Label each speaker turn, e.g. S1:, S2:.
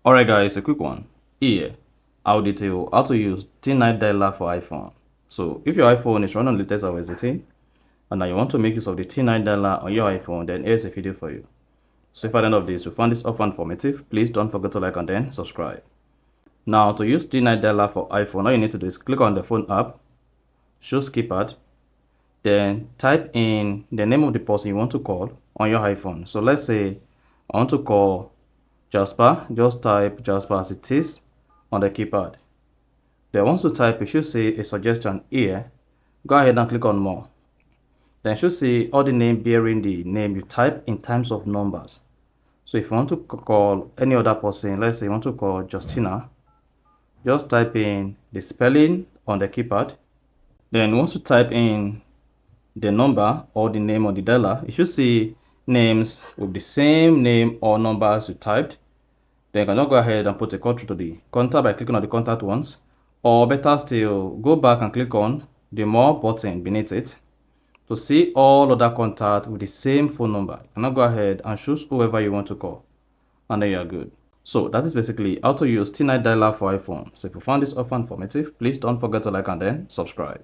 S1: Alright guys, a quick one. Here, I'll detail how to use T9 dialer for iPhone. So if your iPhone is running on the latest OS 18 and now you want to make use of the T9 dialer on your iPhone, then here's a video for you. So if at the end of this you found this offer informative, please don't forget to like and then subscribe. Now to use T9 dialer for iPhone, all you need to do is click on the phone app, choose keypad, then type in the name of the person you want to call on your iPhone. So let's say I want to call Jasper. Just type Jasper as it is on the keypad. Then once you type, you should see a suggestion here. Go ahead and click on more. Then you should see all the name bearing the name you type in terms of numbers. So if you want to call any other person, let's say you want to call Justina, just type in the spelling on the keypad. Then once you type in the number or the name on the dialer, you should see names with the same name or numbers you typed. Then you can now go ahead and put a call through to the contact by clicking on the contact once, or better still, go back and click on the more button beneath it to see all other contacts with the same phone number. You can now go ahead and choose whoever you want to call, and then you are good. So that is basically how to use T9 dialer for iPhone. So if you found this offer informative, please don't forget to like and then subscribe.